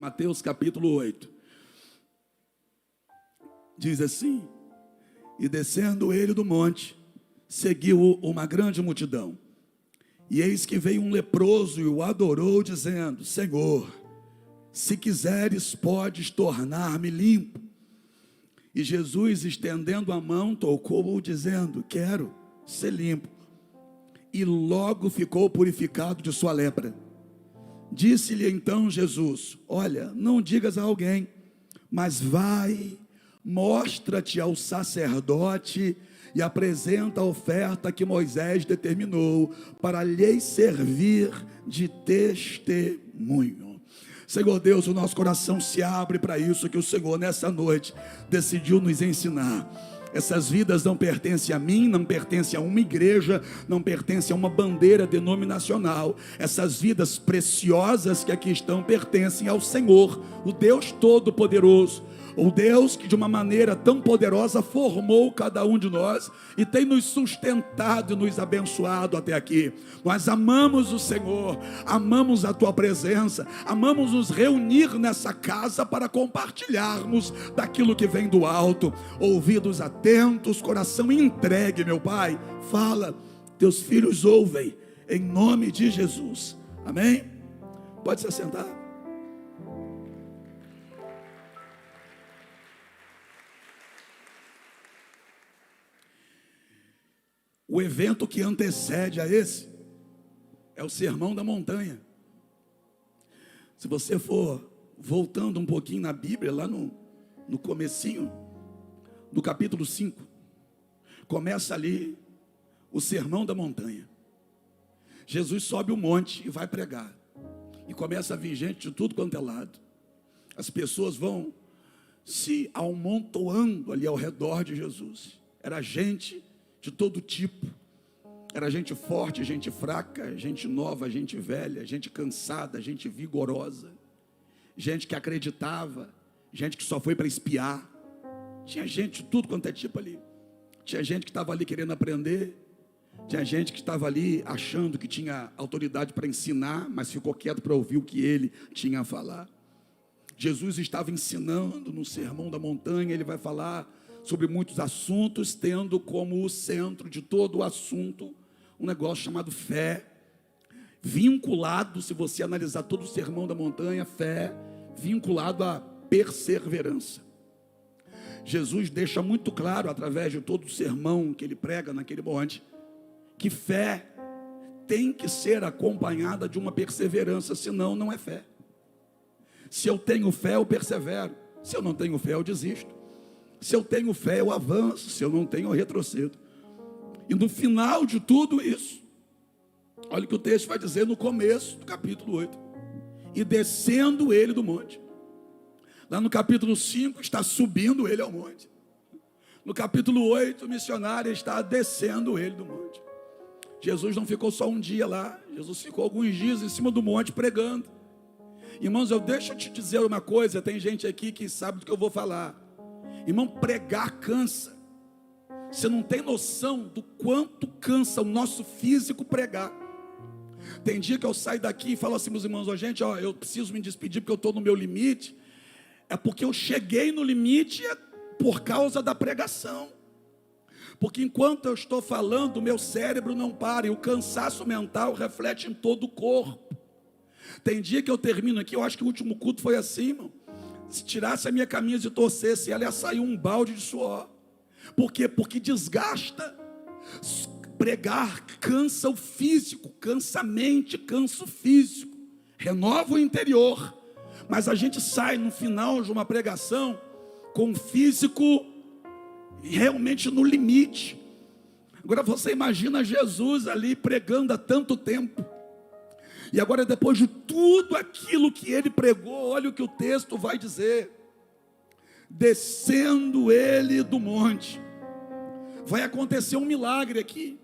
Mateus capítulo 8. Diz assim: e descendo ele do monte, seguiu uma grande multidão. E eis que veio um leproso e o adorou, dizendo: Senhor, se quiseres, podes tornar-me limpo. E Jesus, estendendo a mão, tocou-o, dizendo: quero ser limpo. E logo ficou purificado de sua lepra. Disse-lhe então Jesus: olha, não digas a alguém, mas vai, mostra-te ao sacerdote e apresenta a oferta que Moisés determinou para lhes servir de testemunho. Senhor Deus, o nosso coração se abre para isso que o Senhor nessa noite decidiu nos ensinar. Essas vidas não pertencem a mim, não pertencem a uma igreja, não pertencem a uma bandeira denominacional. Essas vidas preciosas que aqui estão pertencem ao Senhor, o Deus Todo-Poderoso, o Deus que de uma maneira tão poderosa formou cada um de nós e tem nos sustentado e nos abençoado até aqui. Nós amamos o Senhor, amamos a Tua presença, amamos nos reunir nessa casa para compartilharmos daquilo que vem do alto. Ouvidos atentos, coração entregue, meu Pai, fala, Teus filhos ouvem, em nome de Jesus, amém? Pode se assentar. O evento que antecede a esse é o Sermão da Montanha. Se você for voltando um pouquinho na Bíblia, lá no comecinho do capítulo 5, começa ali o Sermão da Montanha. Jesus sobe o monte e vai pregar. E começa a vir gente de tudo quanto é lado. As pessoas vão se amontoando ali ao redor de Jesus. Era gente de todo tipo, era gente forte, gente fraca, gente nova, gente velha, gente cansada, gente vigorosa, gente que acreditava, gente que só foi para espiar, tinha gente de tudo quanto é tipo ali, tinha gente que estava ali querendo aprender, tinha gente que estava ali achando que tinha autoridade para ensinar, mas ficou quieto para ouvir o que ele tinha a falar. Jesus estava ensinando no Sermão da Montanha, ele vai falar sobre muitos assuntos, tendo como o centro de todo o assunto um negócio chamado fé, vinculado, se você analisar todo o Sermão da Montanha, fé vinculado à perseverança. Jesus deixa muito claro, através de todo o sermão que ele prega naquele monte, que fé tem que ser acompanhada de uma perseverança, senão não é fé. Se eu tenho fé, eu persevero. Se eu não tenho fé, eu desisto. Se eu tenho fé, eu avanço. Se eu não tenho, eu retrocedo. E no final de tudo isso, olha o que o texto vai dizer no começo do capítulo 8. E descendo ele do monte. Lá no capítulo 5 está subindo ele ao monte. No capítulo 8, o missionário está descendo ele do monte. Jesus não ficou só um dia lá. Jesus ficou alguns dias em cima do monte pregando. Irmãos, deixa eu te dizer uma coisa. Tem gente aqui que sabe do que eu vou falar. Irmão, pregar cansa. Você não tem noção do quanto cansa o nosso físico pregar. Tem dia que eu saio daqui e falo assim, meus irmãos, gente, eu preciso me despedir porque eu estou no meu limite. É porque eu cheguei no limite por causa da pregação. Porque enquanto eu estou falando, o meu cérebro não para. E o cansaço mental reflete em todo o corpo. Tem dia que eu termino aqui, eu acho que o último culto foi assim, irmão. Se tirasse a minha camisa e torcesse ela, ia sair um balde de suor. Por quê? Porque desgasta. Pregar cansa o físico, cansa a mente, cansa o físico, renova o interior. Mas a gente sai no final de uma pregação com o físico realmente no limite. Agora você imagina Jesus ali pregando há tanto tempo. E agora, depois de tudo aquilo que ele pregou, olha o que o texto vai dizer. Descendo ele do monte. Vai acontecer um milagre aqui.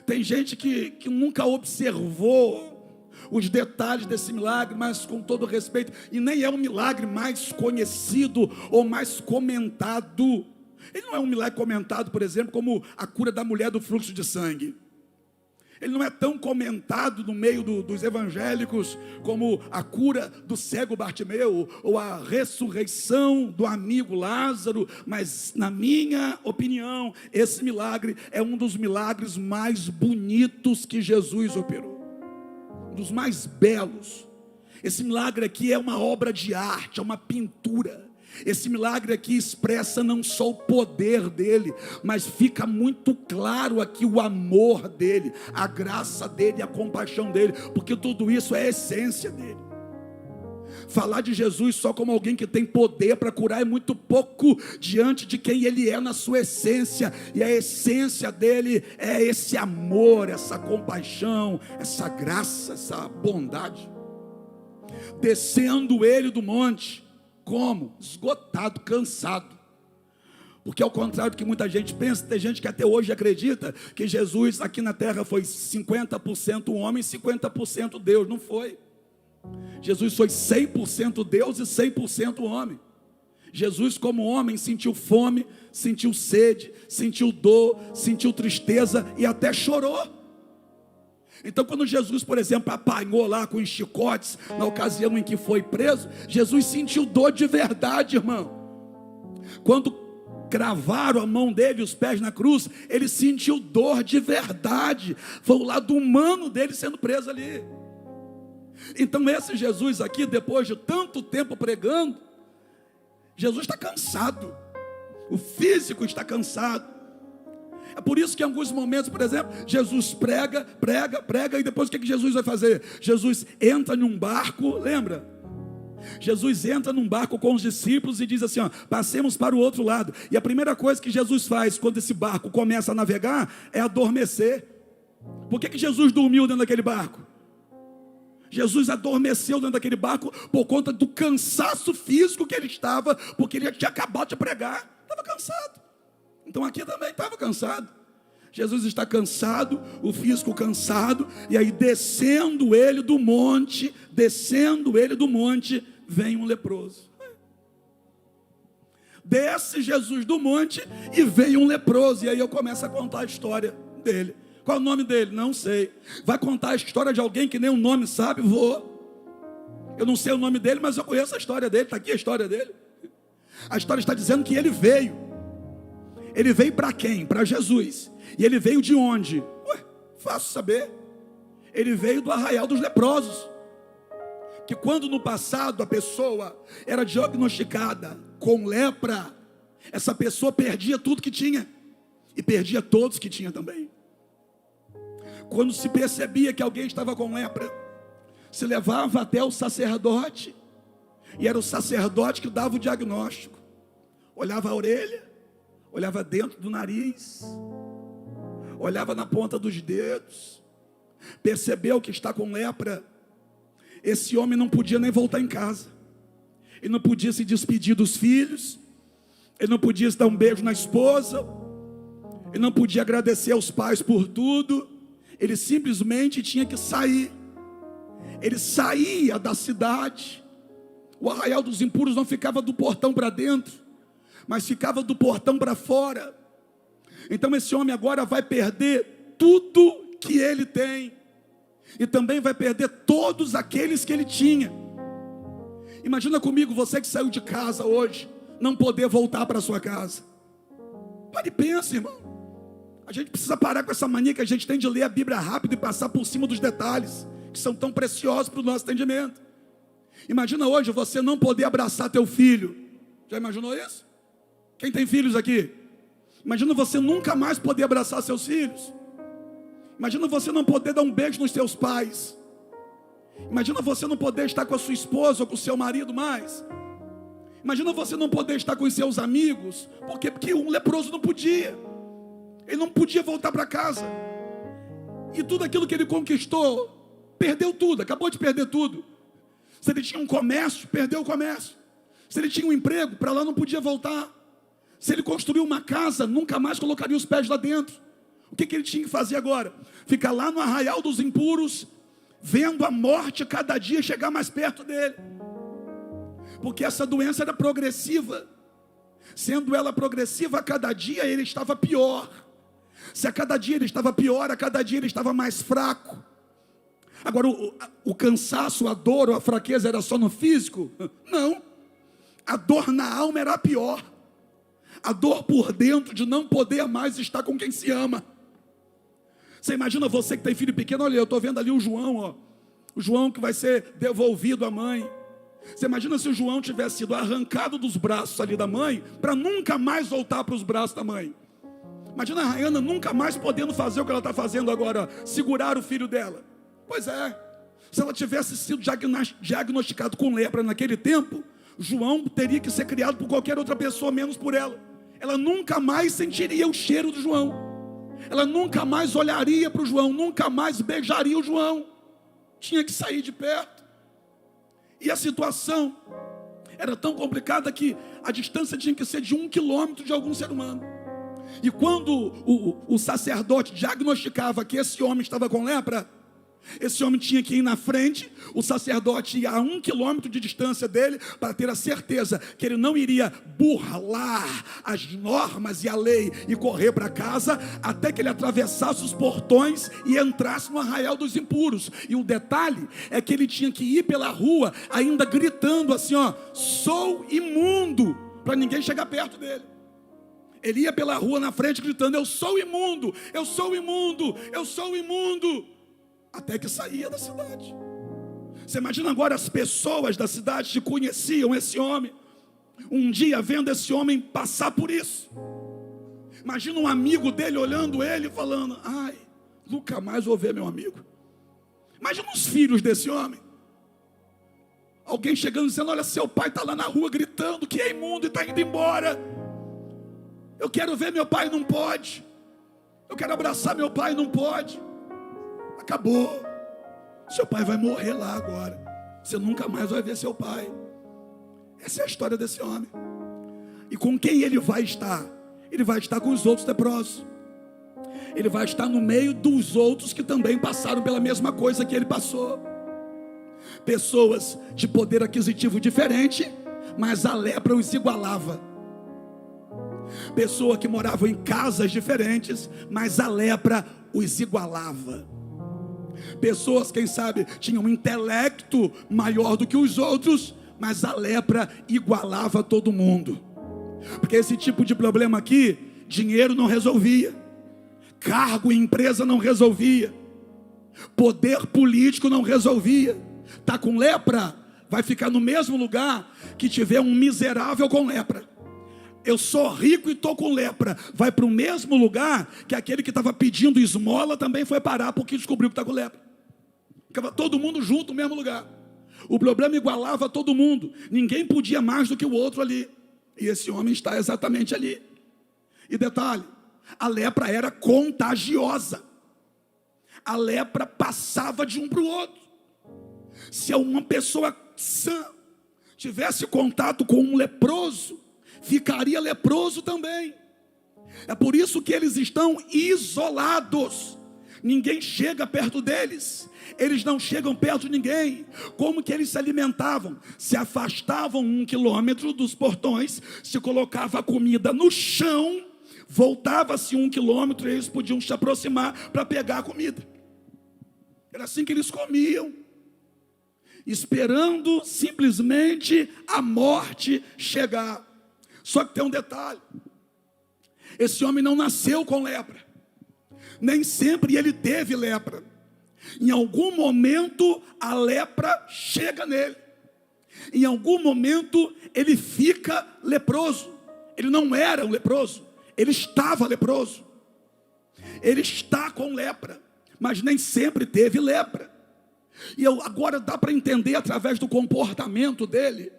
Tem gente que nunca observou os detalhes desse milagre, mas com todo respeito, e nem é um milagre mais conhecido ou mais comentado. Ele não é um milagre comentado, por exemplo, como a cura da mulher do fluxo de sangue. Ele não é tão comentado no meio dos evangélicos como a cura do cego Bartimeu ou a ressurreição do amigo Lázaro, mas na minha opinião, esse milagre é um dos milagres mais bonitos que Jesus operou, um dos mais belos. Esse milagre aqui é uma obra de arte, é uma pintura. Esse milagre aqui expressa não só o poder dele, mas fica muito claro aqui o amor dele, a graça dele, a compaixão dele, porque tudo isso é a essência dele. Falar de Jesus só como alguém que tem poder para curar é muito pouco diante de quem ele é na sua essência, e a essência dele é esse amor, essa compaixão, essa graça, essa bondade. Descendo ele do monte, como? Esgotado, cansado. Porque ao contrário do que muita gente pensa, tem gente que até hoje acredita que Jesus aqui na terra foi 50% homem e 50% Deus. Não foi. Jesus foi 100% Deus e 100% homem. Jesus como homem sentiu fome, sentiu sede, sentiu dor, sentiu tristeza e até chorou. Então quando Jesus, por exemplo, apanhou lá com os chicotes, na ocasião em que foi preso, Jesus sentiu dor de verdade, irmão. Quando cravaram a mão dele, os pés na cruz, ele sentiu dor de verdade. Foi o lado humano dele sendo preso ali. Então esse Jesus aqui, depois de tanto tempo pregando, Jesus está cansado. O físico está cansado. É por isso que em alguns momentos, por exemplo, Jesus prega, e depois o que Jesus vai fazer? Jesus entra num barco, lembra? Jesus entra num barco com os discípulos e diz assim, ó, passemos para o outro lado. E a primeira coisa que Jesus faz quando esse barco começa a navegar é adormecer. Por que Jesus dormiu dentro daquele barco? Jesus adormeceu dentro daquele barco por conta do cansaço físico que ele estava, porque ele tinha acabado de pregar, estava cansado. Então aqui também estava cansado. Jesus está cansado, o físico cansado, e aí descendo ele do monte, vem um leproso. Desce Jesus do monte e vem um leproso, e aí eu começo a contar a história dele. Qual é o nome dele? Não sei. Vai contar a história de alguém que nem o nome sabe? Vou. Eu não sei o nome dele, mas eu conheço a história dele, está aqui a história dele. A história está dizendo que ele veio. Ele veio para quem? Para Jesus. E ele veio de onde? Fácil saber. Ele veio do arraial dos leprosos. Que quando no passado a pessoa era diagnosticada com lepra, essa pessoa perdia tudo que tinha. E perdia todos que tinha também. Quando se percebia que alguém estava com lepra, se levava até o sacerdote. E era o sacerdote que dava o diagnóstico. Olhava a orelha, olhava dentro do nariz, olhava na ponta dos dedos, percebeu que está com lepra. Esse homem não podia nem voltar em casa, ele não podia se despedir dos filhos, ele não podia dar um beijo na esposa, ele não podia agradecer aos pais por tudo, ele simplesmente tinha que sair. Ele saía da cidade. O arraial dos impuros não ficava do portão para dentro, mas ficava do portão para fora. Então esse homem agora vai perder tudo que ele tem, e também vai perder todos aqueles que ele tinha. Imagina comigo, você que saiu de casa hoje, não poder voltar para sua casa. Pare e pense, irmão. A gente precisa parar com essa mania que a gente tem de ler a Bíblia rápido e passar por cima dos detalhes, que são tão preciosos para o nosso entendimento. Imagina hoje você não poder abraçar teu filho. Já imaginou isso? Quem tem filhos aqui? Imagina você nunca mais poder abraçar seus filhos. Imagina você não poder dar um beijo nos seus pais. Imagina você não poder estar com a sua esposa ou com o seu marido mais. Imagina você não poder estar com os seus amigos. Por quê? Porque um leproso não podia. Ele não podia voltar para casa. E tudo aquilo que ele conquistou, perdeu tudo, acabou de perder tudo. Se ele tinha um comércio, perdeu o comércio. Se ele tinha um emprego, para lá não podia voltar. Se ele construiu uma casa, nunca mais colocaria os pés lá dentro. O que ele tinha que fazer agora? Ficar lá no arraial dos impuros, vendo a morte cada dia chegar mais perto dele. Porque essa doença era progressiva. Sendo ela progressiva, a cada dia ele estava pior. Se a cada dia ele estava pior, a cada dia ele estava mais fraco. Agora, o cansaço, a dor ou a fraqueza era só no físico? Não. A dor na alma era a pior. A dor por dentro de não poder mais estar com quem se ama. Você imagina você que tem filho pequeno, olha, eu estou vendo ali o João, ó. O João que vai ser devolvido à mãe. Você imagina se o João tivesse sido arrancado dos braços ali da mãe, para nunca mais voltar para os braços da mãe. Imagina a Rayana nunca mais podendo fazer o que ela está fazendo agora, segurar o filho dela. Pois é, se ela tivesse sido diagnosticado com lepra naquele tempo, João teria que ser criado por qualquer outra pessoa, menos por ela. Ela nunca mais sentiria o cheiro do João. Ela nunca mais olharia para o João, nunca mais beijaria o João. Tinha que sair de perto. E a situação era tão complicada que a distância tinha que ser de 1 quilômetro de algum ser humano. E quando o sacerdote diagnosticava que esse homem estava com lepra, esse homem tinha que ir na frente, o sacerdote ia a 1 quilômetro de distância dele, para ter a certeza que ele não iria burlar as normas e a lei e correr para casa, até que ele atravessasse os portões e entrasse no arraial dos impuros. E o detalhe é que ele tinha que ir pela rua ainda gritando assim, ó, sou imundo, para ninguém chegar perto dele. Ele ia pela rua na frente gritando, eu sou imundo, eu sou imundo, eu sou imundo, até que saía da cidade. Você imagina agora as pessoas da cidade que conheciam esse homem, um dia vendo esse homem passar por isso. Imagina um amigo dele olhando ele e falando, ai, nunca mais vou ver meu amigo. Imagina os filhos desse homem. Alguém chegando dizendo, olha, seu pai está lá na rua gritando que é imundo e está indo embora. Eu quero ver meu pai, não pode. Eu quero abraçar meu pai, não pode. Acabou. Seu pai vai morrer lá agora. Você nunca mais vai ver seu pai. Essa é a história desse homem. E com quem ele vai estar? Ele vai estar com os outros leprosos. Ele vai estar no meio dos outros que também passaram pela mesma coisa que ele passou. Pessoas de poder aquisitivo diferente, mas a lepra os igualava. Pessoa que morava em casas diferentes, mas a lepra os igualava. Pessoas, quem sabe, tinham um intelecto maior do que os outros, mas a lepra igualava todo mundo. Porque esse tipo de problema aqui, dinheiro não resolvia, cargo em empresa não resolvia, poder político não resolvia. Está com lepra, vai ficar no mesmo lugar que tiver um miserável com lepra. Eu sou rico e estou com lepra, vai para o mesmo lugar que aquele que estava pedindo esmola também foi parar porque descobriu que está com lepra. Ficava todo mundo junto no mesmo lugar. O problema igualava todo mundo, ninguém podia mais do que o outro ali. E esse homem está exatamente ali. E detalhe, a lepra era contagiosa. A lepra passava de um para o outro. Se uma pessoa sã tivesse contato com um leproso, ficaria leproso também. É por isso que eles estão isolados. Ninguém chega perto deles. Eles não chegam perto de ninguém. Como que eles se alimentavam? Se afastavam 1 quilômetro dos portões, se colocava a comida no chão, voltava-se 1 quilômetro e eles podiam se aproximar para pegar a comida. Era assim que eles comiam, esperando simplesmente a morte chegar. Só que tem um detalhe, esse homem não nasceu com lepra, nem sempre ele teve lepra. Em algum momento a lepra chega nele, em algum momento ele fica leproso. Ele não era um leproso, ele estava leproso, ele está com lepra, mas nem sempre teve lepra. E agora dá para entender através do comportamento dele.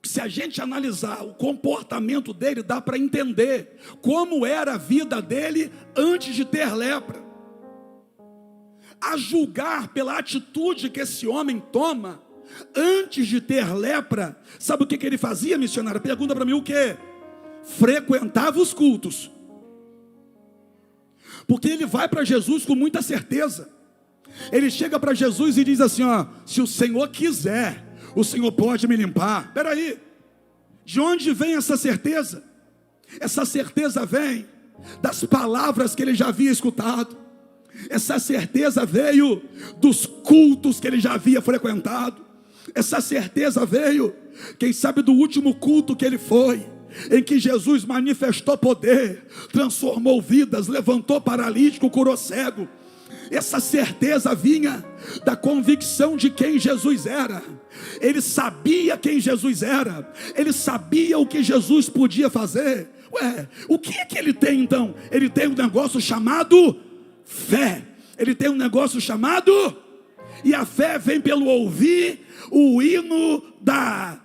Se a gente analisar o comportamento dele, dá para entender como era a vida dele antes de ter lepra. A julgar pela atitude que esse homem toma antes de ter lepra, sabe o que ele fazia, missionário? Pergunta para mim o quê? Frequentava os cultos. Porque ele vai para Jesus com muita certeza. Ele chega para Jesus e diz assim, ó, se o Senhor quiser, o Senhor pode me limpar. Espera aí, de onde vem essa certeza? Essa certeza vem das palavras que ele já havia escutado. Essa certeza veio dos cultos que ele já havia frequentado. Essa certeza veio, quem sabe, do último culto que ele foi, em que Jesus manifestou poder, transformou vidas, levantou paralítico, curou cego. Essa certeza vinha da convicção de quem Jesus era. Ele sabia quem Jesus era, ele sabia o que Jesus podia fazer. O que é que ele tem então? Ele tem um negócio chamado fé. Ele tem um negócio chamado, e a fé vem pelo ouvir o hino da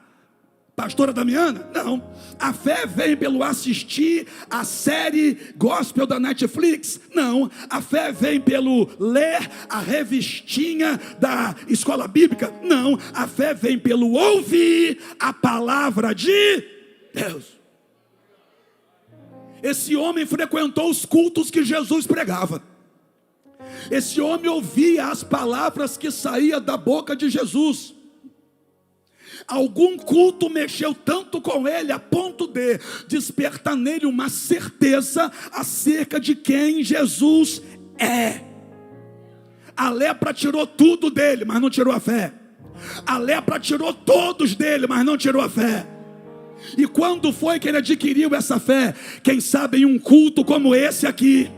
pastora Damiana? Não. A fé vem pelo assistir a série gospel da Netflix? Não. A fé vem pelo ler a revistinha da escola bíblica? Não. A fé vem pelo ouvir a palavra de Deus. Esse homem frequentou os cultos que Jesus pregava. Esse homem ouvia as palavras que saíam da boca de Jesus. Algum culto mexeu tanto com ele a ponto de despertar nele uma certeza acerca de quem Jesus é. A lepra tirou tudo dele, mas não tirou a fé. A lepra tirou todos dele, mas não tirou a fé. E quando foi que ele adquiriu essa fé? Quem sabe em um culto como esse aqui.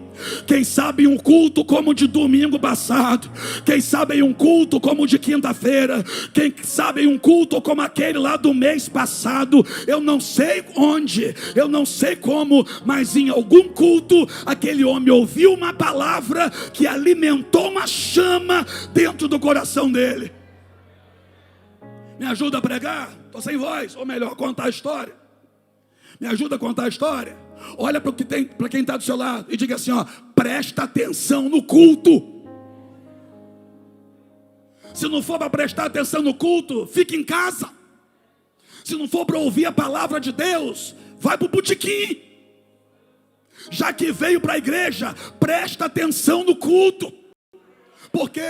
Quem sabe em um culto como o de domingo passado. Quem sabe em um culto como o de quinta-feira. Quem sabe em um culto como aquele lá do mês passado. Eu não sei onde, eu não sei como, mas em algum culto aquele homem ouviu uma palavra que alimentou uma chama dentro do coração dele. Me ajuda a pregar? Estou sem voz, ou melhor, contar a história. Me ajuda a contar a história. Olha para quem está do seu lado e diga assim, presta atenção no culto. Se não for para prestar atenção no culto, fique em casa. Se não for para ouvir a palavra de Deus, vai para o botequim. Já que veio para a igreja, presta atenção no culto. Porque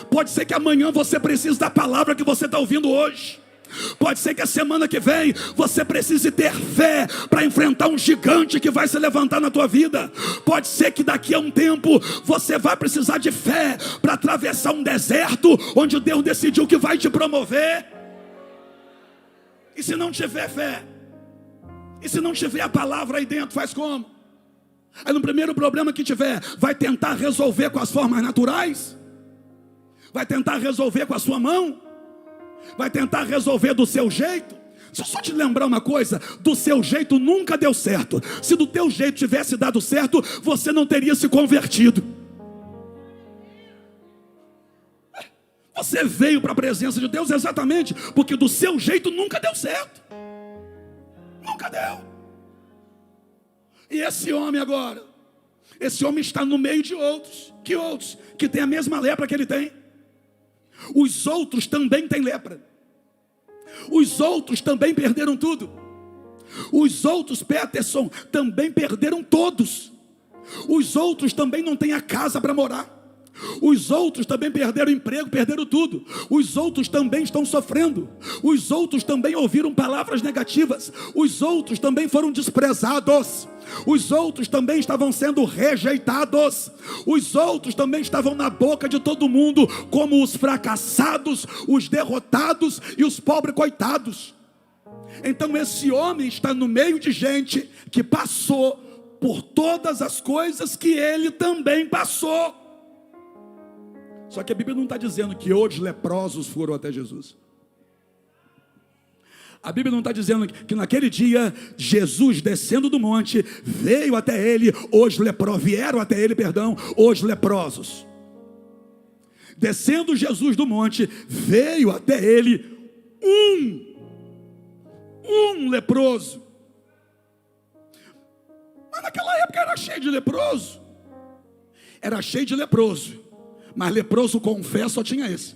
pode ser que amanhã você precise da palavra que você está ouvindo hoje. Pode ser que a semana que vem você precise ter fé para enfrentar um gigante que vai se levantar na tua vida. Pode ser que daqui a um tempo você vai precisar de fé para atravessar um deserto onde Deus decidiu que vai te promover. E se não tiver fé? E se não tiver a palavra aí dentro, faz como? Aí no primeiro problema que tiver, vai tentar resolver com as formas naturais? Vai tentar resolver com a sua mão? Vai tentar resolver do seu jeito? Deixa eu só te lembrar uma coisa, do seu jeito nunca deu certo. Se do teu jeito tivesse dado certo, você não teria se convertido. Você veio para a presença de Deus exatamente porque do seu jeito nunca deu certo. Nunca deu. E esse homem agora, esse homem está no meio de outros. Que outros? Que tem a mesma lepra que ele tem. Os outros também têm lepra. Os outros também perderam tudo. Os outros, Peterson, também perderam todos. Os outros também não têm a casa para morar. Os outros também perderam o emprego, perderam tudo. Os outros também estão sofrendo. Os outros também ouviram palavras negativas. Os outros também foram desprezados. Os outros também estavam sendo rejeitados. Os outros também estavam na boca de todo mundo como os fracassados, os derrotados e os pobres coitados. Então esse homem está no meio de gente que passou por todas as coisas que ele também passou. Só que a Bíblia não está dizendo que os leprosos foram até Jesus. A Bíblia não está dizendo que naquele dia Jesus descendo do monte veio até ele, vieram até ele, os leprosos. Descendo Jesus do monte, veio até ele um leproso. Mas naquela época era cheio de leproso. Era cheio de leproso. Mas leproso com fé só tinha esse.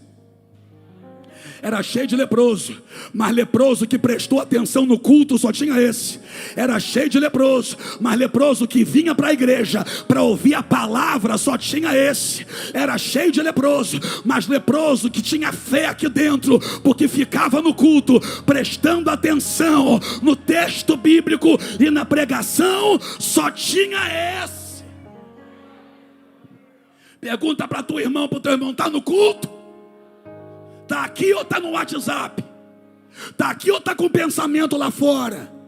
era cheio de leproso, mas leproso que prestou atenção no culto só tinha esse. Era cheio de leproso, mas leproso que vinha para a igreja para ouvir a palavra só tinha esse. Era cheio de leproso, mas leproso que tinha fé aqui dentro, porque ficava no culto prestando atenção no texto bíblico e na pregação, só tinha esse. Pergunta para tua irmã, para o teu irmão: está no culto? Está aqui ou está no WhatsApp? Está aqui ou está com o pensamento lá fora?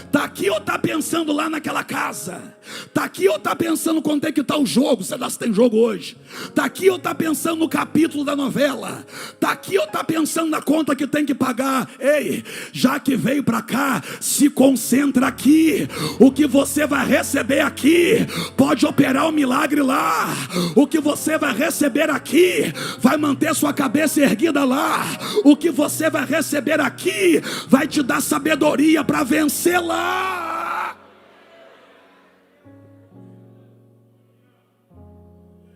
Está aqui ou está pensando lá naquela casa? Está aqui ou está pensando quando é que está o jogo? Sei lá se tem jogo hoje. Está aqui ou está pensando no capítulo da novela? Está aqui ou está pensando na conta que tem que pagar? Ei, já que veio para cá, se concentra aqui. O que você vai receber aqui pode operar um milagre lá. O que você vai receber aqui vai manter sua cabeça erguida lá. O que você vai receber aqui vai te dar sabedoria para vencer lá.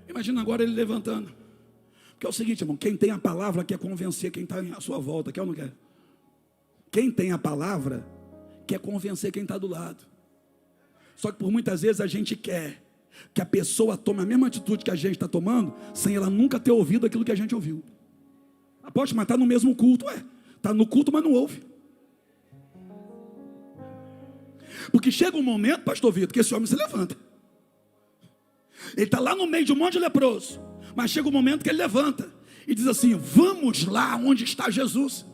Imagina agora ele levantando. Porque é o seguinte, irmão: quem tem a palavra quer convencer quem está à sua volta, quer ou não quer? Quem tem a palavra quer convencer quem está do lado. Só que por muitas vezes a gente quer que a pessoa tome a mesma atitude que a gente está tomando, sem ela nunca ter ouvido aquilo que a gente ouviu. Aposto, mas está no mesmo culto. Está no culto, mas não ouve. Porque chega um momento, pastor Vitor, que esse homem se levanta. Ele está lá no meio de um monte de leproso, mas chega um momento que ele levanta e diz assim: vamos lá onde está Jesus.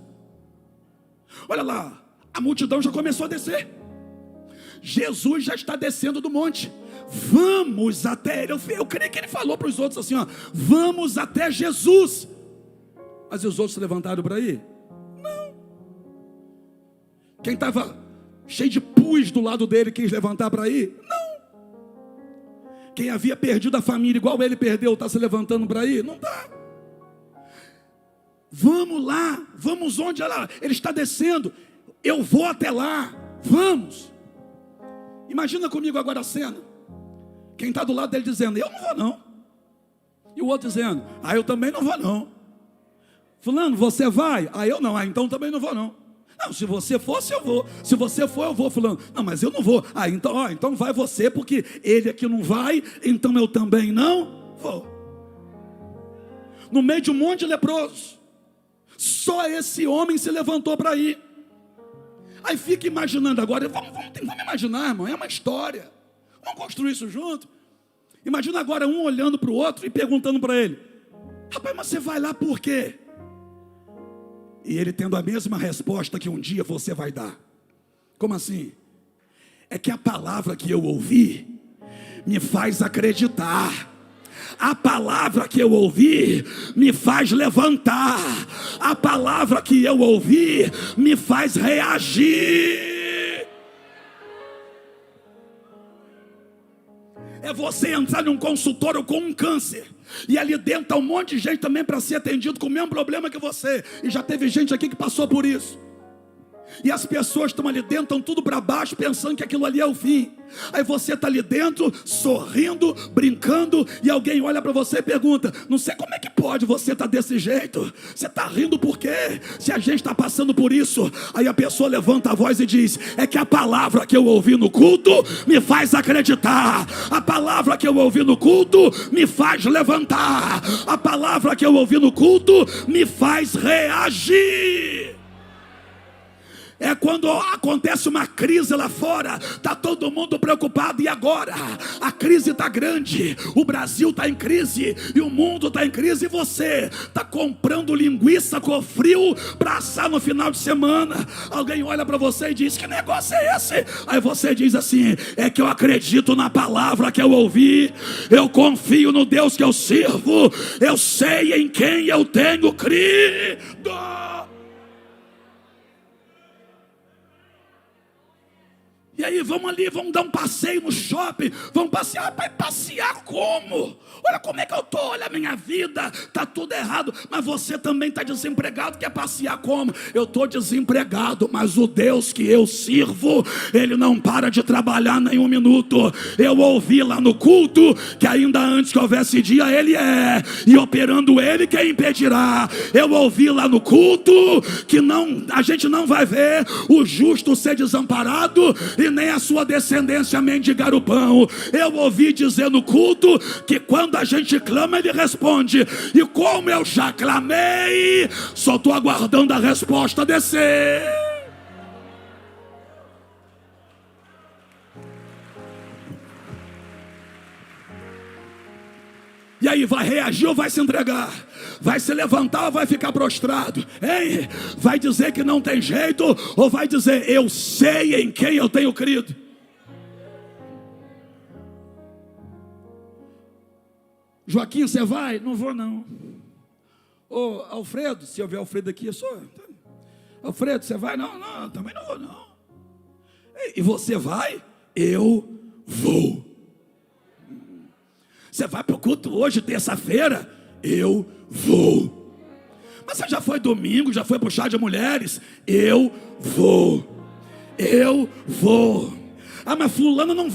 Olha lá, a multidão já começou a descer. Jesus já está descendo do monte. Vamos até ele. Eu creio que ele falou para os outros assim: vamos até Jesus. Mas os outros se levantaram para ir? Não. Quem estava cheio de pus do lado dele quis levantar para ir? Não. Quem havia perdido a família igual ele perdeu, está se levantando para ir? Não está. Vamos lá, vamos onde ele está descendo. Eu vou até lá, vamos. Imagina comigo agora a cena. Quem está do lado dele dizendo: eu não vou não. E o outro dizendo: eu também não vou não. Fulano, você vai? Eu não. Então também não vou não. Não, se você fosse, eu vou. Se você for, eu vou, fulano. Não, mas eu não vou. Então vai você, porque ele aqui não vai, então eu também não vou. No meio de um monte de leprosos, só esse homem se levantou para ir. Aí fica imaginando agora, vamos imaginar, irmão, é uma história. Vamos construir isso junto. Imagina agora um olhando para o outro e perguntando para ele: rapaz, mas você vai lá por quê? E ele tendo a mesma resposta que um dia você vai dar. Como assim? É que a palavra que eu ouvi me faz acreditar. A palavra que eu ouvi me faz levantar. A palavra que eu ouvi me faz reagir. É você entrar num consultório com um câncer e ali dentro está um monte de gente também para ser atendido com o mesmo problema que você. E já teve gente aqui que passou por isso. E as pessoas estão ali dentro, estão tudo para baixo, pensando que aquilo ali é o fim. Aí você está ali dentro, sorrindo, brincando, e alguém olha para você e pergunta: não sei como é que pode você estar desse jeito. Você está rindo por quê? Se a gente está passando por isso. Aí a pessoa levanta a voz e diz: é que a palavra que eu ouvi no culto me faz acreditar. A palavra que eu ouvi no culto me faz levantar. A palavra que eu ouvi no culto me faz reagir. É quando acontece uma crise lá fora, está todo mundo preocupado. E agora? A crise está grande, o Brasil está em crise, e o mundo está em crise, e você está comprando linguiça com frio para assar no final de semana. Alguém olha para você e diz: que negócio é esse? Aí você diz assim: é que eu acredito na palavra que eu ouvi, eu confio no Deus que eu sirvo, eu sei em quem eu tenho crido. E aí, vamos ali, vamos dar um passeio no shopping. Vamos passear. Vai passear como? Olha como é que eu estou, olha a minha vida. Está tudo errado. Mas você também está desempregado. Quer passear como? Eu estou desempregado, mas o Deus que eu sirvo, Ele não para de trabalhar nem um minuto. Eu ouvi lá no culto que ainda antes que houvesse dia, Ele é. E operando Ele, quem impedirá? Eu ouvi lá no culto que a gente não vai ver o justo ser desamparado e nem a sua descendência mendigar o pão. Eu ouvi dizer no culto que quando a gente clama, Ele responde. E como eu já clamei, só estou aguardando a resposta descer. E aí, vai reagir ou vai se entregar? Vai se levantar ou vai ficar prostrado? Hein? Vai dizer que não tem jeito ou vai dizer, eu sei em quem eu tenho crido? Joaquim, você vai? Não vou não. Ô Alfredo, se houver Alfredo aqui, eu sou. Alfredo, você vai? Não, também não vou não. E você vai? Eu vou. Você vai para o culto hoje, terça-feira? Eu vou. Mas você já foi domingo, já foi para o chá de mulheres? Eu vou. Eu vou. Ah, mas fulana não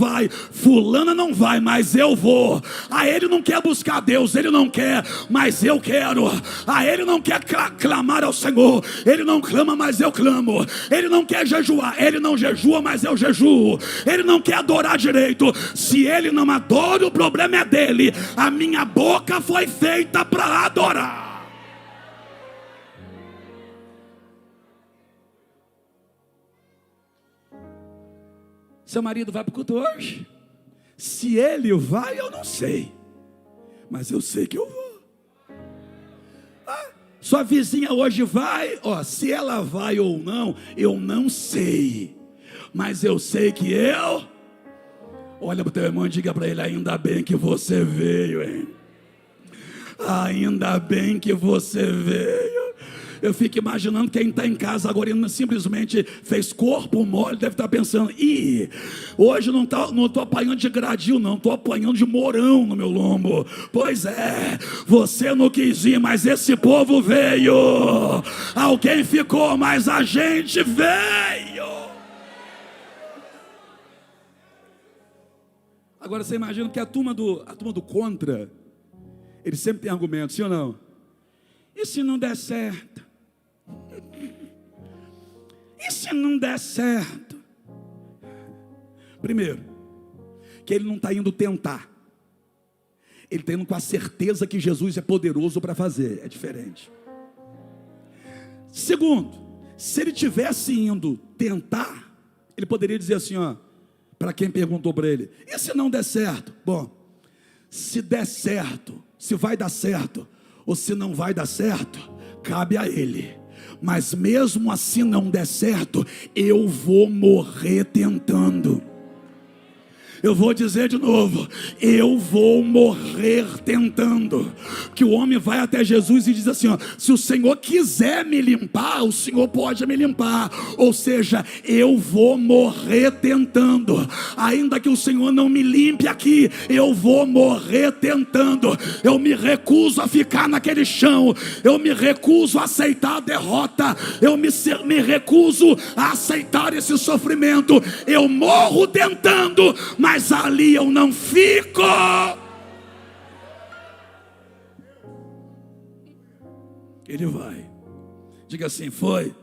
vai, mas eu vou. Ah, ele não quer buscar Deus, ele não quer, mas eu quero. Ah, ele não quer clamar ao Senhor, ele não clama, mas eu clamo. Ele não quer jejuar, ele não jejua, mas eu jejuo. Ele não quer adorar direito, se ele não adora, o problema é dele. A minha boca foi feita para adorar. Seu marido vai para o culto hoje? Se ele vai, eu não sei. Mas eu sei que eu vou. Ah, sua vizinha hoje vai? Se ela vai ou não, eu não sei. Mas eu sei que eu... Olha para o teu irmão e diga para ele, ainda bem que você veio, hein? Ainda bem que você veio. Eu fico imaginando quem está em casa agora e simplesmente fez corpo mole, deve estar pensando, hoje não estou apanhando de gradil não, estou apanhando de morão no meu lombo. Pois é, você não quis ir, mas esse povo veio. Alguém ficou, mas a gente veio. Agora você imagina que a turma do contra, eles sempre têm argumentos, sim ou não? E se não der certo? E se não der certo? Primeiro, que ele não está indo tentar. Ele está indo com a certeza que Jesus é poderoso para fazer. É diferente. Segundo, se ele tivesse indo tentar, ele poderia dizer assim, para quem perguntou para ele, e se não der certo? Bom, se der certo, se vai dar certo, ou se não vai dar certo, cabe a ele. Mas mesmo assim não der certo, eu vou morrer tentando. Eu vou dizer de novo, eu vou morrer tentando. Que o homem vai até Jesus e diz assim, se o Senhor quiser me limpar, o Senhor pode me limpar. Ou seja, eu vou morrer tentando. Ainda que o Senhor não me limpe aqui, eu vou morrer tentando. Eu me recuso a ficar naquele chão. Eu me recuso a aceitar a derrota. Eu me recuso a aceitar esse sofrimento. Eu morro tentando, mas ali eu não fico. Ele vai. Diga assim, foi.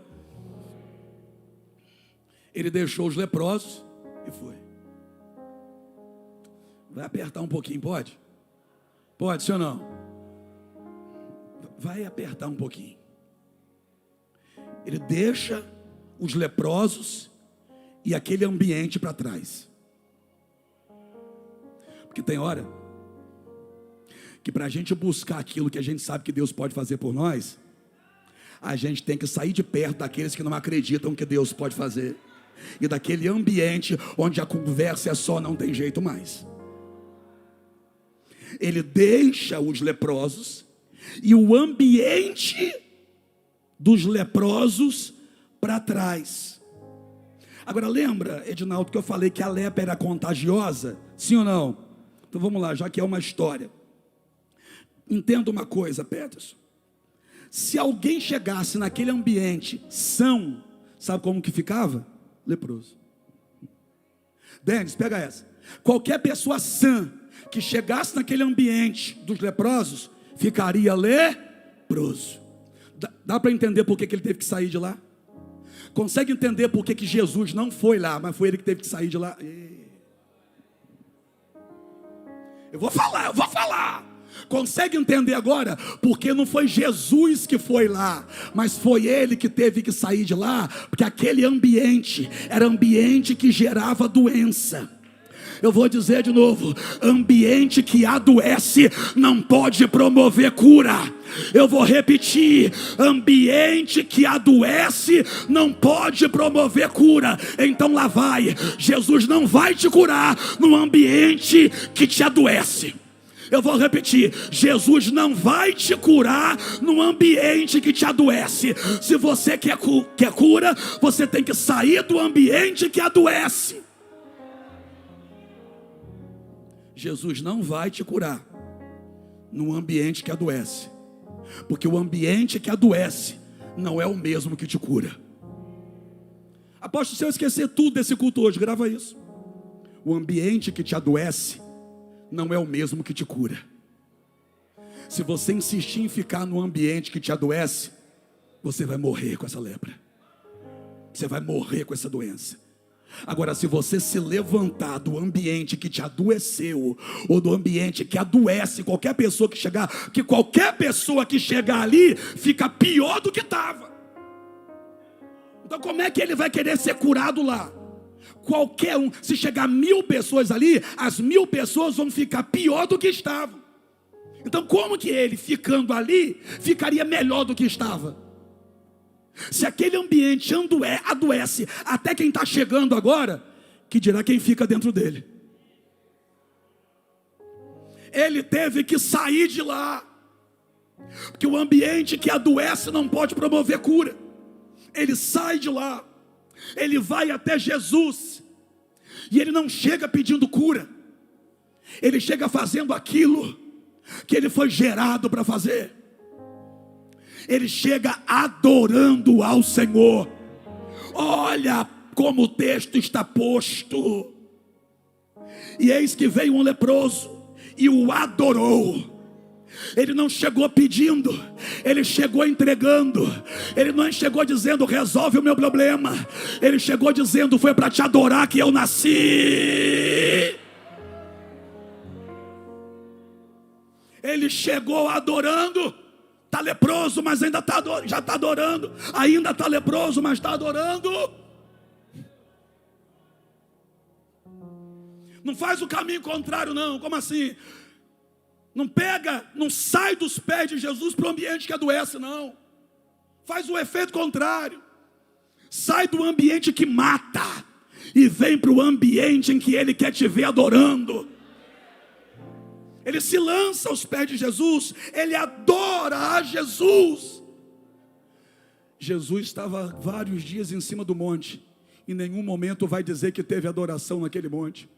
Ele deixou os leprosos e foi. Vai apertar um pouquinho, pode? Pode, sim ou não? Vai apertar um pouquinho. Ele deixa os leprosos e aquele ambiente para trás. Porque tem hora que para a gente buscar aquilo que a gente sabe que Deus pode fazer por nós, a gente tem que sair de perto daqueles que não acreditam que Deus pode fazer. E daquele ambiente onde a conversa é só, não tem jeito mais. Ele deixa os leprosos e o ambiente dos leprosos para trás. Agora lembra, Edinaldo, que eu falei que a lepra era contagiosa? Sim ou não? Então vamos lá, já que é uma história. Entenda uma coisa, Peterson. Se alguém chegasse naquele ambiente são, sabe como que ficava? Leproso. Denis, pega essa. Qualquer pessoa sã que chegasse naquele ambiente dos leprosos, ficaria leproso. Dá para entender por que ele teve que sair de lá? Consegue entender por que Jesus não foi lá, mas foi ele que teve que sair de lá? Eu vou falar. Consegue entender agora? Porque não foi Jesus que foi lá, mas foi ele que teve que sair de lá, porque aquele ambiente era ambiente que gerava doença. Eu vou dizer de novo: ambiente que adoece não pode promover cura. Eu vou repetir: ambiente que adoece não pode promover cura. Então lá vai, Jesus não vai te curar no ambiente que te adoece. Eu vou repetir: Jesus não vai te curar no ambiente que te adoece. Se você quer cura, você tem que sair do ambiente que adoece. Jesus não vai te curar no ambiente que adoece, porque o ambiente que adoece não é o mesmo que te cura. Apóstolo, se eu esquecer tudo desse culto hoje, grava isso. O ambiente que te adoece não é o mesmo que te cura. Se você insistir em ficar no ambiente que te adoece, você vai morrer com essa lepra. Você vai morrer com essa doença. Agora, se você se levantar do ambiente que te adoeceu, ou do ambiente que adoece qualquer pessoa que chegar, que qualquer pessoa que chegar ali fica pior do que estava. Então como é que ele vai querer ser curado lá? Qualquer um, se chegar 1000 pessoas ali, as 1000 pessoas vão ficar pior do que estavam. Então como que ele, ficando ali, ficaria melhor do que estava? Se aquele ambiente adoece até quem está chegando agora, que dirá quem fica dentro dele? Ele teve que sair de lá, porque o ambiente que adoece não pode promover cura. Ele sai de lá, ele vai até Jesus, e ele não chega pedindo cura, ele chega fazendo aquilo que ele foi gerado para fazer. Ele chega adorando ao Senhor. Olha como o texto está posto. E eis que veio um leproso e o adorou. Ele não chegou pedindo, ele chegou entregando. Ele não chegou dizendo: resolve o meu problema. Ele chegou dizendo: foi para te adorar que eu nasci. Ele chegou adorando. Está leproso, mas ainda já está adorando. Ainda está leproso, mas está adorando. Não faz o caminho contrário não. Como assim? Não sai dos pés de Jesus para o ambiente que adoece não. Faz o efeito contrário. Sai do ambiente que mata e vem para o ambiente em que Ele quer te ver adorando. Ele se lança aos pés de Jesus, ele adora a Jesus. Jesus estava vários dias em cima do monte, em nenhum momento vai dizer que teve adoração naquele monte.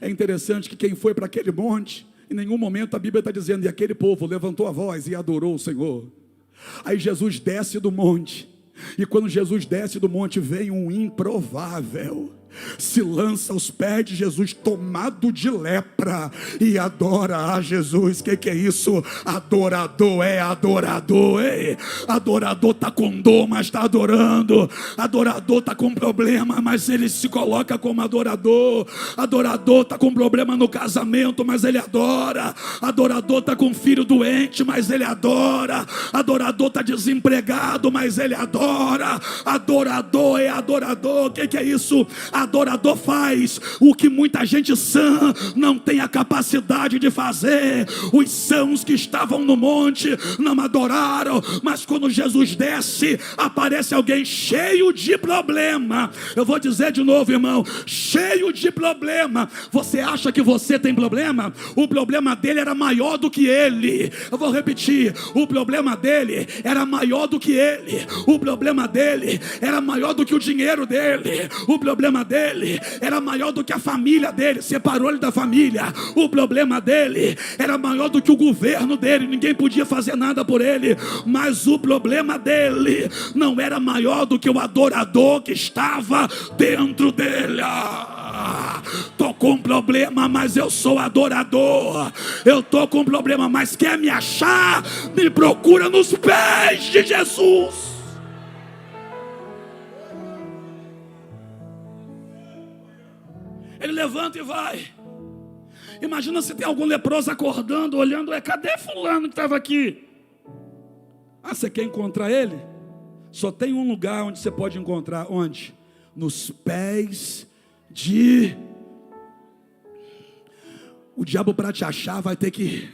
É interessante que quem foi para aquele monte, em nenhum momento a Bíblia está dizendo: e aquele povo levantou a voz e adorou o Senhor. Aí Jesus desce do monte, e quando Jesus desce do monte, vem um improvável, se lança aos pés de Jesus, tomado de lepra, e adora a Jesus. Que é isso? Adorador é adorador. Adorador está com dor, mas está adorando. Adorador está com problema, mas ele se coloca como adorador. Adorador está com problema no casamento, mas ele adora. Adorador está com filho doente, mas ele adora. Adorador está desempregado, mas ele adora. Adorador é adorador. Que é isso? adorador faz o que muita gente sã não tem a capacidade de fazer. Os sãos que estavam no monte não adoraram, mas quando Jesus desce, aparece alguém cheio de problema. Eu vou dizer de novo, irmão, cheio de problema. Você acha que você tem problema? O problema dele era maior do que ele. Eu vou repetir, o problema dele era maior do que ele. O problema dele era maior do que o dinheiro dele. O problema dele era maior do que a família dele, separou ele da família. O problema dele era maior do que o governo dele, ninguém podia fazer nada por ele. Mas o problema dele não era maior do que o adorador que estava dentro dele. Tô com problema, mas eu sou adorador. Eu tô com problema, mas quer me achar? Me procura nos pés de Jesus. Ele levanta e vai. Imagina se tem algum leproso acordando, olhando, cadê fulano que estava aqui? Você quer encontrar ele? Só tem um lugar onde você pode encontrar. Onde? Nos pés de... O diabo, para te achar, vai ter que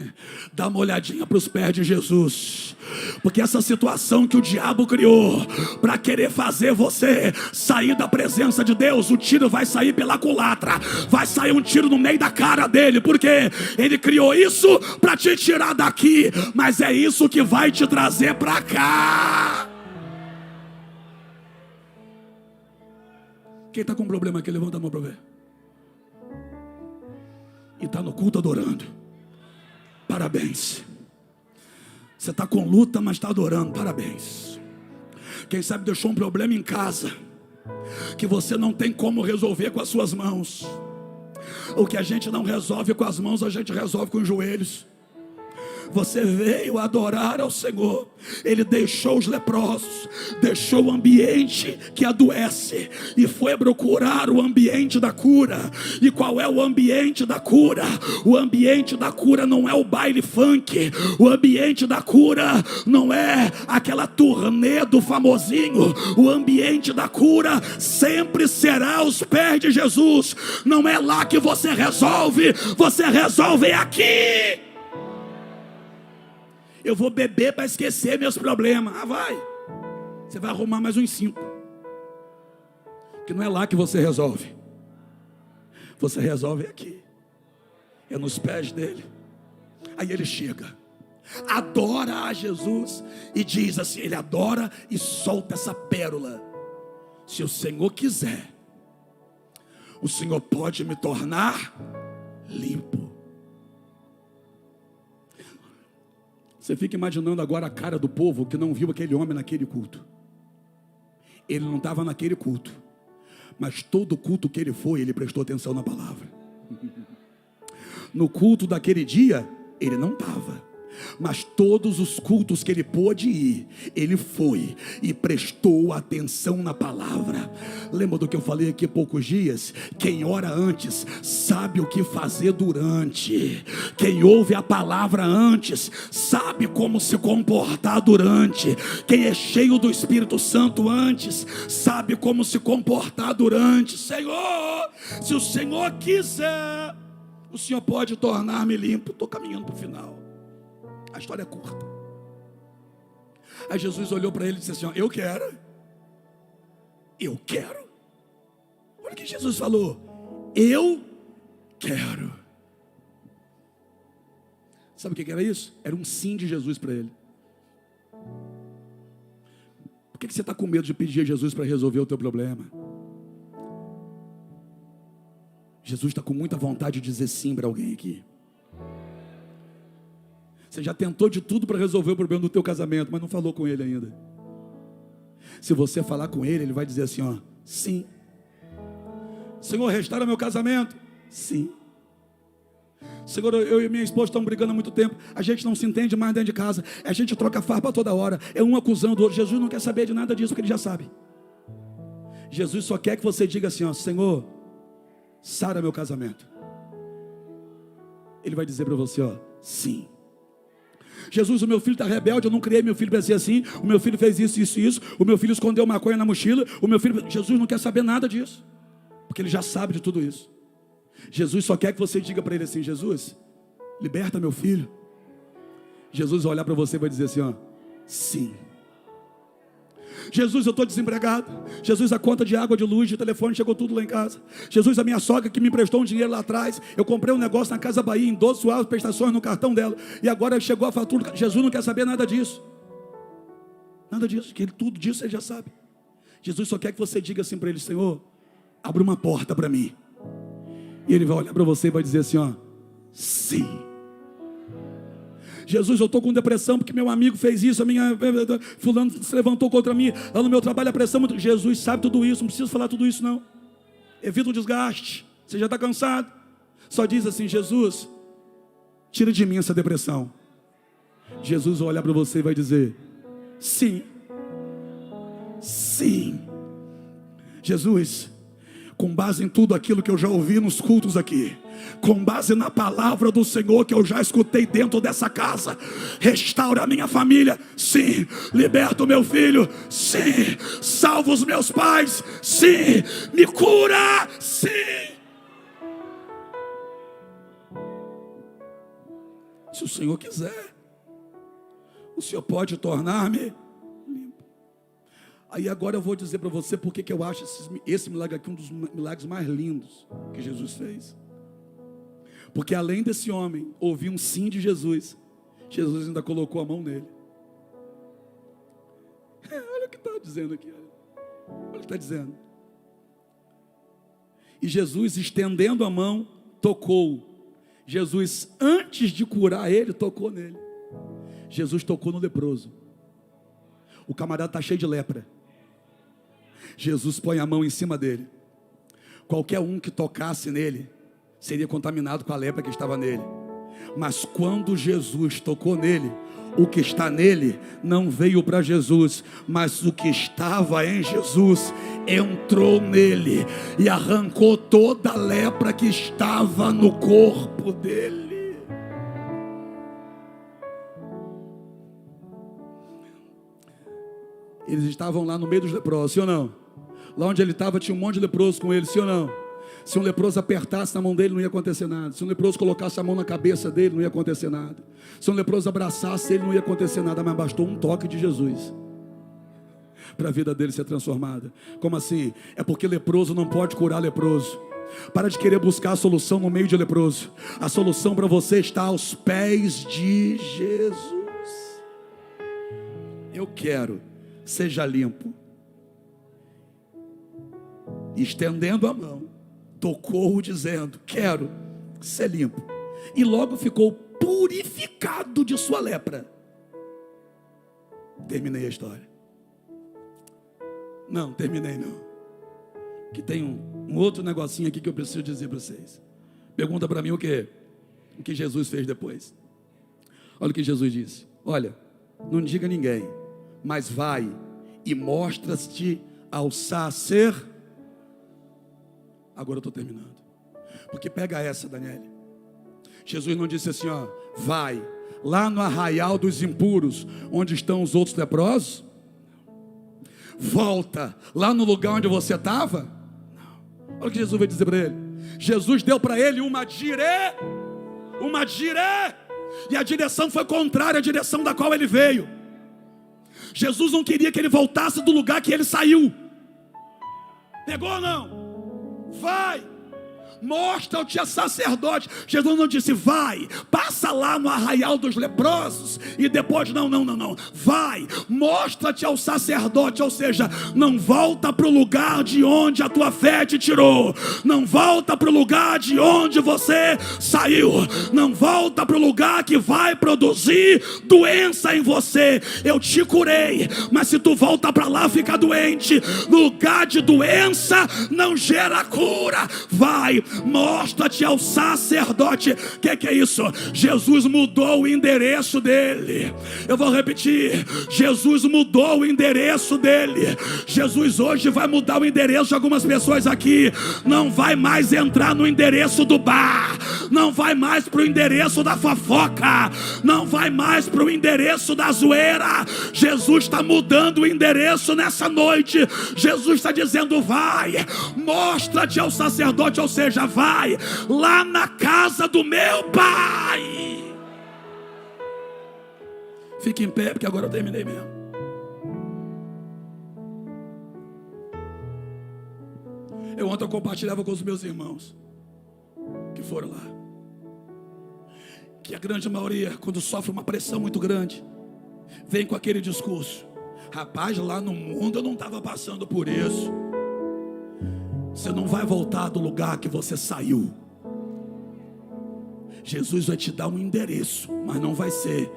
dar uma olhadinha para os pés de Jesus. Porque essa situação que o diabo criou para querer fazer você sair da presença de Deus, o tiro vai sair pela culatra, vai sair um tiro no meio da cara dele, porque ele criou isso para te tirar daqui, mas é isso que vai te trazer para cá. Quem está com problema aqui, levanta a mão para ver. E está no culto adorando. Parabéns. Você está com luta, mas está adorando. Parabéns. Quem sabe deixou um problema em casa que você não tem como resolver com as suas mãos. O que a gente não resolve com as mãos, a gente resolve com os joelhos. Você veio adorar ao Senhor. Ele deixou os leprosos, deixou o ambiente que adoece e foi procurar o ambiente da cura. E qual é o ambiente da cura? O ambiente da cura não é o baile funk. O ambiente da cura não é aquela turnê do famosinho. O ambiente da cura sempre será aos pés de Jesus. Não é lá que você resolve aqui. Eu vou beber para esquecer meus problemas. Vai. Você vai arrumar mais uns 5. Que não é lá que você resolve. Você resolve aqui. É nos pés dele. Aí ele chega, adora a Jesus e diz assim, ele adora e solta essa pérola. Se o Senhor quiser, o Senhor pode me tornar limpo. Você fica imaginando agora a cara do povo que não viu aquele homem naquele culto. Ele não estava naquele culto, mas todo culto que ele foi, ele prestou atenção na palavra. No culto daquele dia, ele não estava, mas todos os cultos que ele pôde ir, ele foi e prestou atenção na palavra. Lembra do que eu falei aqui há poucos dias? Quem ora antes sabe o que fazer durante. Quem ouve a palavra antes sabe como se comportar durante. Quem é cheio do Espírito Santo antes sabe como se comportar durante. Senhor, se o Senhor quiser, o Senhor pode tornar-me limpo. Estou caminhando para o final. A história é curta. Aí Jesus olhou para ele e disse assim, eu quero. Olha o que Jesus falou. Eu quero. Sabe o que era isso? Era um sim de Jesus para ele. Por que você está com medo de pedir a Jesus para resolver o teu problema? Jesus está com muita vontade de dizer sim para alguém aqui. Você já tentou de tudo para resolver o problema do teu casamento, mas não falou com ele ainda. Se você falar com ele, ele vai dizer assim, sim. Senhor, restaura meu casamento. Sim. Senhor, eu e minha esposa estamos brigando há muito tempo. A gente não se entende mais dentro de casa. A gente troca farpa toda hora. É um acusando o outro. Jesus não quer saber de nada disso, porque ele já sabe. Jesus só quer que você diga assim, Senhor, sara meu casamento. Ele vai dizer para você, sim. Jesus, o meu filho está rebelde, eu não criei meu filho para ser assim. O meu filho fez isso, isso e isso. O meu filho escondeu maconha na mochila. O meu filho... Jesus não quer saber nada disso. porque Ele já sabe de tudo isso. Jesus só quer que você diga para Ele assim: Jesus, liberta meu filho. Jesus vai olhar para você e vai dizer assim, ó: sim. Jesus, eu estou desempregado. Jesus, a conta de água, de luz, de telefone chegou tudo lá em casa. Jesus, a minha sogra que me emprestou um dinheiro lá atrás, eu comprei um negócio na Casa Bahia em 12 suaves prestações no cartão dela, e agora chegou a fatura. Jesus não quer saber nada disso. Nada disso, que tudo disso Ele já sabe. Jesus só quer que você diga assim para Ele: Senhor, abre uma porta para mim. E Ele vai olhar para você e vai dizer assim, ó: sim. Jesus, eu estou com depressão porque meu amigo fez isso, fulano se levantou contra mim, lá no meu trabalho a pressão muito. Jesus sabe tudo isso, não precisa falar tudo isso não. Evita o desgaste, você já está cansado. Só diz assim: Jesus, tira de mim essa depressão. Jesus vai olhar para você e vai dizer: sim. Sim. Jesus, com base em tudo aquilo que eu já ouvi nos cultos aqui, com base na palavra do Senhor que eu já escutei dentro dessa casa, restaura a minha família, sim. Liberta o meu filho, sim. Salva os meus pais, sim. Me cura, sim. Se o Senhor quiser, o Senhor pode tornar-me limpo. Aí agora eu vou dizer para você porque que eu acho esse milagre aqui um dos milagres mais lindos que Jesus fez. Porque além desse homem ouvir um sim de Jesus, Jesus ainda colocou a mão nele. Olha o que está dizendo aqui. Olha o que está dizendo. E Jesus, estendendo a mão, tocou. Jesus, antes de curar ele, tocou nele. Jesus tocou no leproso. O camarada está cheio de lepra. Jesus põe a mão em cima dele. Qualquer um que tocasse nele seria contaminado com a lepra que estava nele. Mas quando Jesus tocou nele, o que está nele não veio para Jesus, mas o que estava em Jesus entrou nele e arrancou toda a lepra que estava no corpo dele. Eles estavam lá no meio dos leprosos, sim ou não? Lá onde ele estava tinha um monte de leprosos com ele, sim ou não? Se um leproso apertasse na mão dele, não ia acontecer nada. Se um leproso colocasse a mão na cabeça dele, não ia acontecer nada. Se um leproso abraçasse ele, não ia acontecer nada. Mas bastou um toque de Jesus para a vida dele ser transformada. Como assim? É porque leproso não pode curar leproso. Para de querer buscar a solução no meio de leproso. A solução para você está aos pés de Jesus. Eu quero, seja limpo. Estendendo a mão, tocou-o dizendo: quero ser limpo. E logo ficou purificado de sua lepra. Terminei a história. Não, terminei não. Que tem um outro negocinho aqui que eu preciso dizer para vocês. Pergunta para mim o que Jesus fez depois. Olha o que Jesus disse: olha, não diga a ninguém, mas vai e mostra-te ao sacerdote. Agora eu estou terminando. Porque pega essa, Daniele. Jesus não disse assim, ó: vai lá no arraial dos impuros, onde estão os outros leprosos. Volta lá no lugar onde você estava. Olha o que Jesus vai dizer para ele. Jesus deu para ele uma diré. E a direção foi contrária à direção da qual ele veio. Jesus não queria que ele voltasse do lugar que ele saiu. Pegou ou não? Vai, mostra-te a sacerdote. Jesus não disse: vai, passa lá no arraial dos leprosos e depois não. Vai, mostra-te ao sacerdote. Ou seja, não volta para o lugar de onde a tua fé te tirou. Não volta para o lugar de onde você saiu. Não volta para o lugar que vai produzir doença em você. Eu te curei, mas se tu volta para lá, fica doente. Lugar de doença não gera cura. Vai, vai, mostra-te ao sacerdote. O que é isso? Jesus mudou o endereço dele. Eu vou repetir, Jesus mudou o endereço dele. Jesus hoje vai mudar o endereço de algumas pessoas aqui. Não vai mais entrar no endereço do bar, não vai mais para o endereço da fofoca, não vai mais para o endereço da zoeira. Jesus está mudando o endereço nessa noite. Jesus está dizendo: vai, mostra-te ao sacerdote, ou seja, vai lá na casa do meu Pai. Fique em pé, porque agora eu terminei mesmo. Ontem eu compartilhava com os meus irmãos que foram lá, que a grande maioria, quando sofre uma pressão muito grande, vem com aquele discurso: rapaz, lá no mundo eu não estava passando por isso. Você não vai voltar do lugar que você saiu. Jesus vai te dar um endereço, mas não vai ser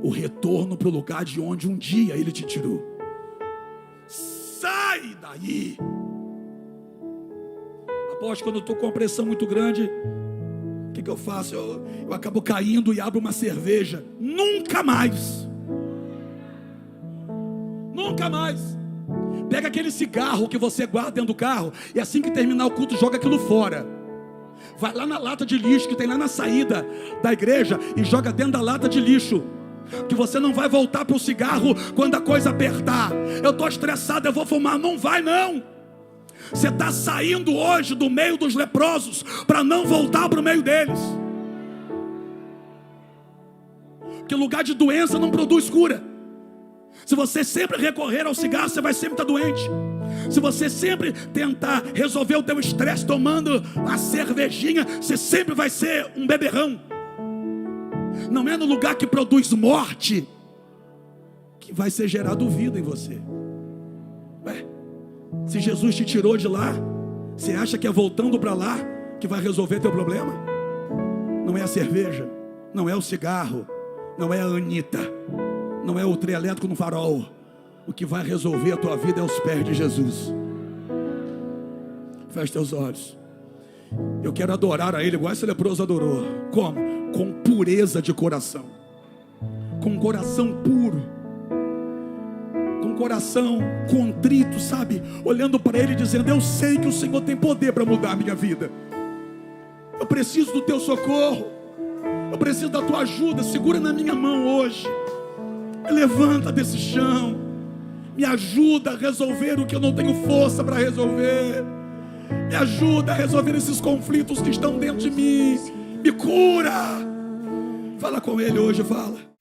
o retorno para o lugar de onde um dia Ele te tirou. Sai daí. Após, quando eu estou com uma pressão muito grande, o que eu faço? Eu acabo caindo e abro uma cerveja. Nunca mais. Nunca mais. Pega aquele cigarro que você guarda dentro do carro e assim que terminar o culto, joga aquilo fora. Vai lá na lata de lixo que tem lá na saída da igreja e joga dentro da lata de lixo. Que você não vai voltar para o cigarro quando a coisa apertar. Eu estou estressado, eu vou fumar. Não vai não. Você está saindo hoje do meio dos leprosos para não voltar para o meio deles. Porque lugar de doença não produz cura. Se você sempre recorrer ao cigarro, você vai sempre estar doente. Se você sempre tentar resolver o teu estresse tomando a cervejinha, você sempre vai ser um beberrão. Não é no lugar que produz morte que vai ser gerado vida em você. Ué, se Jesus te tirou de lá, você acha que é voltando para lá que vai resolver teu problema? Não é a cerveja, não é o cigarro, não é a Anitta, não é o trio elétrico no farol. O que vai resolver a tua vida é os pés de Jesus. Feche teus olhos. Eu quero adorar a Ele igual esse leproso adorou. Como? Com pureza de coração. Com coração puro. Com coração contrito, sabe? Olhando para Ele dizendo: eu sei que o Senhor tem poder para mudar a minha vida. Eu preciso do teu socorro. Eu preciso da tua ajuda. Segura na minha mão hoje. Me levanta desse chão. Me ajuda a resolver o que eu não tenho força para resolver. Me ajuda a resolver esses conflitos que estão dentro de mim. Me cura. Fala com Ele hoje, fala.